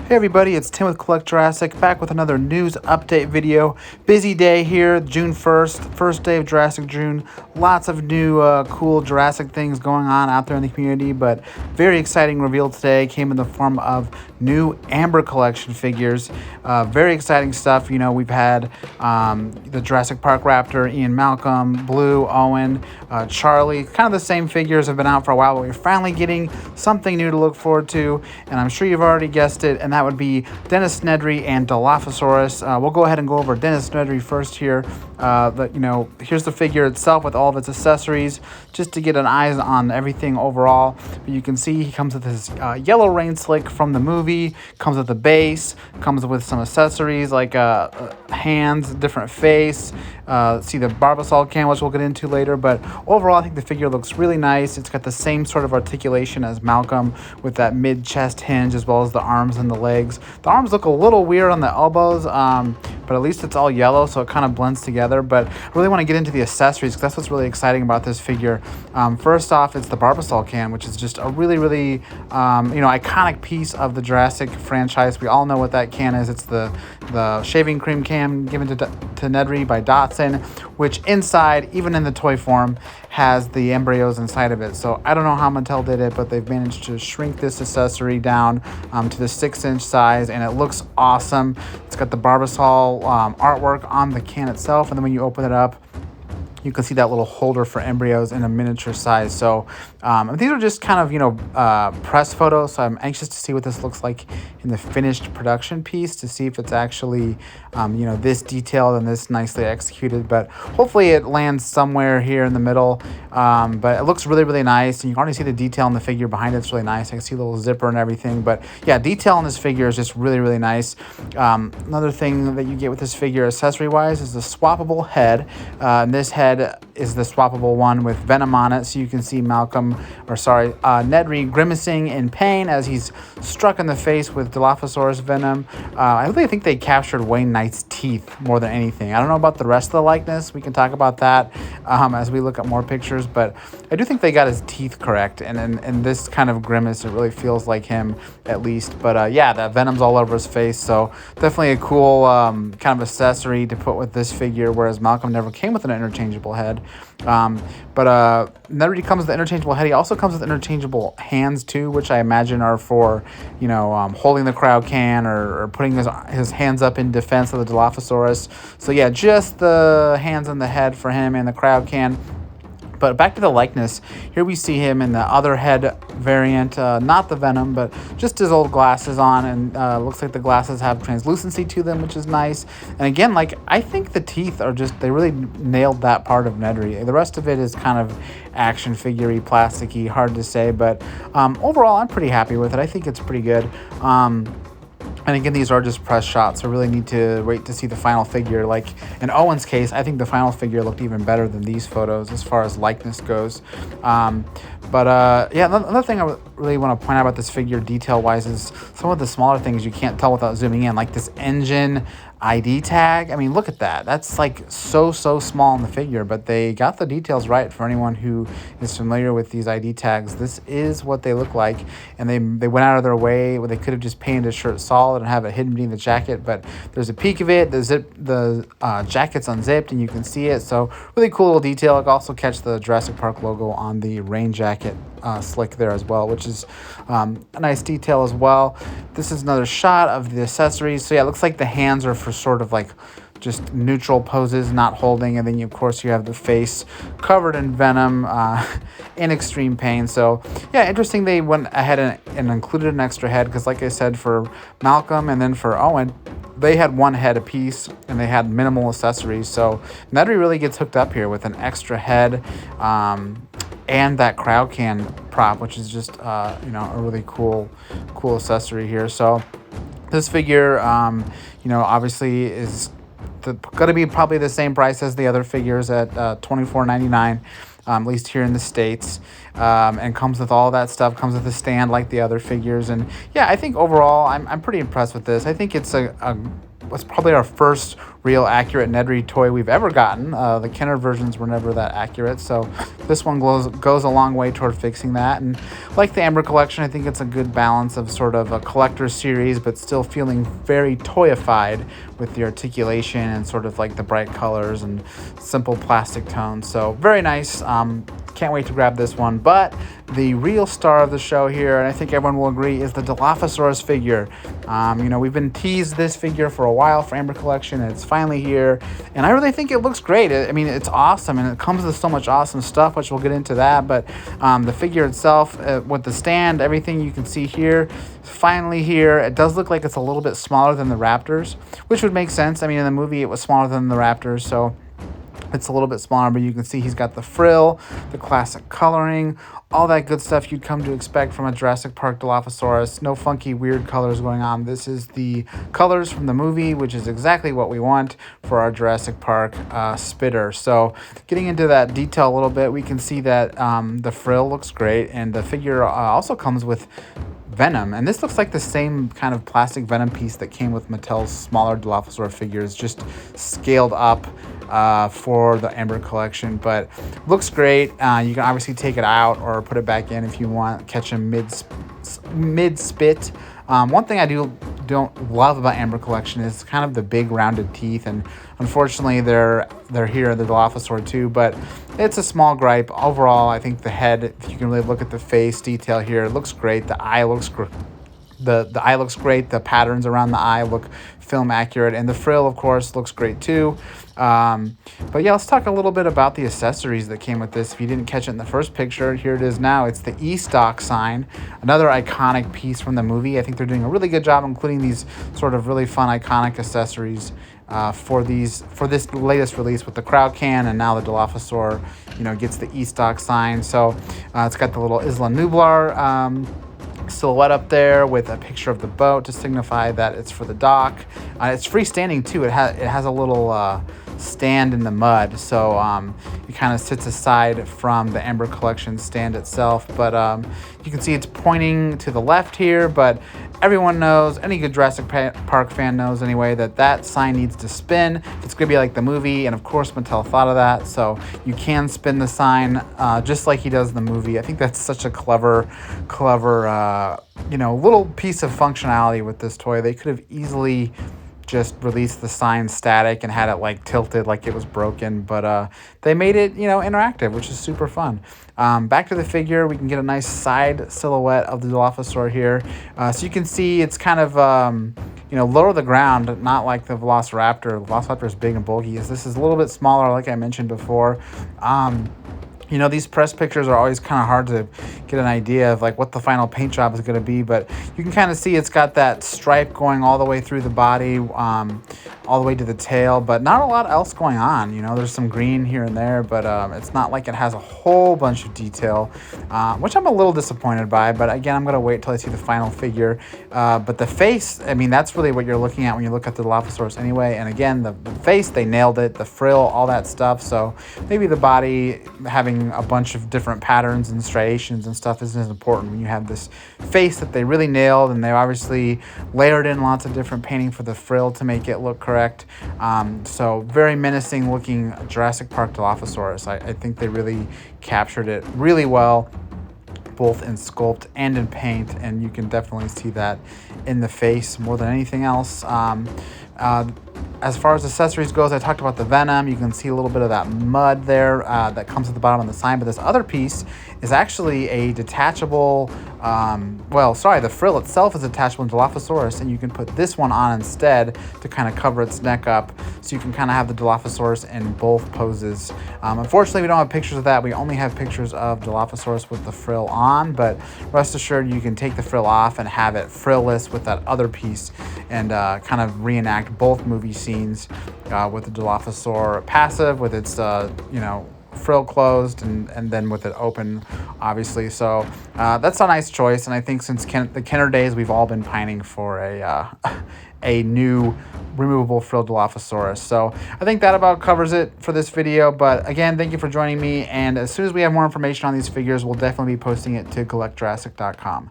Hey everybody, it's Tim with Collect Jurassic, back with another news update video. Busy day here, June 1st, first day of Jurassic June. Lots of new cool Jurassic things going on out there in the community, but very exciting reveal today came in the form of new Amber Collection figures. Very exciting stuff. You know, we've had the Jurassic Park Raptor, Ian Malcolm, Blue, Owen, Charlie. Kind of the same figures have been out for a while, but we're finally getting something new to look forward to, and I'm sure you've already guessed it, and that would be Dennis Nedry and Dilophosaurus. We'll go ahead and go over Dennis Nedry first here. Here's the figure itself with all of its accessories, just to get an eyes on everything overall. But you can see he comes with his yellow rain slick from the movie, comes with the base, comes with some accessories like hands, different face, see the Barbasol can, which we'll get into later. But overall, I think the figure looks really nice. It's got the same sort of articulation as Malcolm with that mid-chest hinge, as well as the arms and the legs. The arms look a little weird on the elbows, but at least it's all yellow, so it kind of blends together. But I really want to get into the accessories because that's what's really exciting about this figure. First off, it's the Barbasol can, which is just a really iconic piece of the Jurassic franchise. We all know what that can is. It's the shaving cream can given to Nedry by Dotson, which inside, even in the toy form, has the embryos inside of it. So I don't know how Mattel did it, but they've managed to shrink this accessory down to the 6-inch size, and it looks awesome. It's got the Barbasol artwork on the can itself, and then when you open it up, you can see that little holder for embryos in a miniature size. So these are just kind of, press photos. So I'm anxious to see what this looks like in the finished production piece, to see if it's actually, this detailed and this nicely executed. But hopefully it lands somewhere here in the middle. But it looks really nice. And you can already see the detail in the figure behind it. It's really nice. I can see a little zipper and everything. But yeah, detail on this figure is just really nice. Another thing that you get with this figure accessory-wise is the swappable head. And this head is the swappable one with Venom on it, so you can see Nedry grimacing in pain as he's struck in the face with Dilophosaurus venom. I really think they captured Wayne Knight's teeth more than anything. I don't know about the rest of the likeness. We can talk about that as we look at more pictures, but I do think they got his teeth correct, and this kind of grimace, it really feels like him at least. But yeah, that venom's all over his face, so definitely a cool kind of accessory to put with this figure, whereas Malcolm never came with an interchangeable head. But Nedry comes with the interchangeable head. He also comes with interchangeable hands too, which I imagine are for, holding the crowd can or putting his hands up in defense of the Dilophosaurus. So yeah, just the hands and the head for him and the crowd can. But back to the likeness, here we see him in the other head variant, not the Venom, but just his old glasses on, and looks like the glasses have translucency to them, which is nice. And again, I think the teeth are they really nailed that part of Nedry. The rest of it is kind of action figure-y, plasticky, hard to say, but overall, I'm pretty happy with it. I think it's pretty good. And again, these are just press shots, so really need to wait to see the final figure. Like in Owen's case, I think the final figure looked even better than these photos as far as likeness goes. Yeah, another thing I really want to point out about this figure detail-wise is some of the smaller things you can't tell without zooming in, like this engine ID tag. I mean, look at that. That's so small in the figure, but they got the details right for anyone who is familiar with these ID tags. This is what they look like, and they went out of their way where they could have just painted a shirt solid and have it hidden beneath the jacket, but there's a peek of it. The jacket's unzipped and you can see it, so really cool little detail. I can also catch the Jurassic Park logo on the rain jacket slick there as well, which is a nice detail as well. This is another shot of the accessories. So yeah, it looks like the hands are for sort of just neutral poses, not holding, and then of course you have the face covered in venom, in extreme pain. So yeah, interesting they went ahead and included an extra head, because like I said, for Malcolm and then for Owen, they had one head apiece and they had minimal accessories. So Nedry really gets hooked up here with an extra head, and that crowd can prop, which is just a really cool accessory here. So this figure, obviously is going to be probably the same price as the other figures at $24.99, at least here in the States, and comes with all that stuff, comes with a stand like the other figures. And yeah, I think overall I'm pretty impressed with this. I think it's a was probably our first real accurate Nedry toy we've ever gotten. The Kenner versions were never that accurate, so this one goes a long way toward fixing that. And like the Amber collection, I think it's a good balance of sort of a collector's series, but still feeling very toyified with the articulation and sort of like the bright colors and simple plastic tones. So very nice. Can't wait to grab this one. But the real star of the show here, and I think everyone will agree, is the Dilophosaurus figure. We've been teased this figure for a while for Amber Collection, and it's finally here. And I really think it looks great. I mean, it's awesome, and it comes with so much awesome stuff, which we'll get into that. But the figure itself, with the stand, everything you can see here, finally here. It does look like it's a little bit smaller than the Raptors, which would make sense. I mean, in the movie, it was smaller than the Raptors, so it's a little bit smaller, but you can see he's got the frill, the classic coloring, all that good stuff you'd come to expect from a Jurassic Park Dilophosaurus. No funky, weird colors going on. This is the colors from the movie, which is exactly what we want for our Jurassic Park spitter. So getting into that detail a little bit, we can see that the frill looks great, and the figure also comes with Venom, and this looks like the same kind of plastic Venom piece that came with Mattel's smaller Dilophosaur figures, just scaled up for the Amber Collection. But looks great. You can obviously take it out or put it back in if you want, catch him mid spit. One thing I don't love about Amber Collection is kind of the big rounded teeth, and unfortunately they're here in the Dilophosaur too, but it's a small gripe. Overall, I think the head, if you can really look at the face detail here, it looks great. The eye looks great. The eye looks great. The patterns around the eye look film accurate, and the frill, of course, looks great too. But yeah, let's talk a little bit about the accessories that came with this. If you didn't catch it in the first picture, here it is now. It's the E-Stock sign, another iconic piece from the movie. I think they're doing a really good job including these sort of really fun iconic accessories for this latest release with the Crowd Can, and now the Dilophosaur, gets the E-Stock sign. So it's got the little Isla Nublar silhouette up there with a picture of the boat to signify that it's for the dock. It's freestanding too. It has a little stand in the mud, so it kind of sits aside from the Amber Collection stand itself. But you can see it's pointing to the left here, but everyone knows, any good Jurassic Park fan knows anyway, that sign needs to spin. It's going to be like the movie, and of course Mattel thought of that, so you can spin the sign just like he does in the movie. I think that's such a clever little piece of functionality with this toy. They could have easily just released the sign static and had it like tilted like it was broken, but they made it interactive, which is super fun. Back to the figure, we can get a nice side silhouette of the Dilophosaur here, so you can see it's kind of lower the ground, not like the Velociraptor. The Velociraptor is big and bulky. This is a little bit smaller, like I mentioned before. These press pictures are always kind of hard to get an idea of like what the final paint job is going to be, but you can kind of see it's got that stripe going all the way through the body, all the way to the tail, but not a lot else going on. There's some green here and there, but it's not like it has a whole bunch of detail, which I'm a little disappointed by, but again, I'm going to wait till I see the final figure. But the face, I mean, that's really what you're looking at when you look at the Dilophosaurus anyway, and again, the face, they nailed it, the frill, all that stuff. So maybe the body having a bunch of different patterns and striations and stuff isn't as important when you have this face that they really nailed, and they obviously layered in lots of different painting for the frill to make it look correct. So very menacing looking Jurassic Park Dilophosaurus. I think they really captured it really well, both in sculpt and in paint, and you can definitely see that in the face more than anything else. As far as accessories goes, I talked about the Venom. You can see a little bit of that mud there that comes at the bottom of the sign, but this other piece is actually a detachable, the frill itself is attachable in Dilophosaurus, and you can put this one on instead to kind of cover its neck up, so you can kind of have the Dilophosaurus in both poses. Unfortunately, we don't have pictures of that. We only have pictures of Dilophosaurus with the frill on, but rest assured you can take the frill off and have it frillless with that other piece, and kind of reenact both movie scenes with the Dilophosaur passive, with its frill closed, and then with it open, obviously. So that's a nice choice, and I think since the Kenner days, we've all been pining for a new removable frill Dilophosaurus. So I think that about covers it for this video. But again, thank you for joining me, and as soon as we have more information on these figures, we'll definitely be posting it to collectjurassic.com.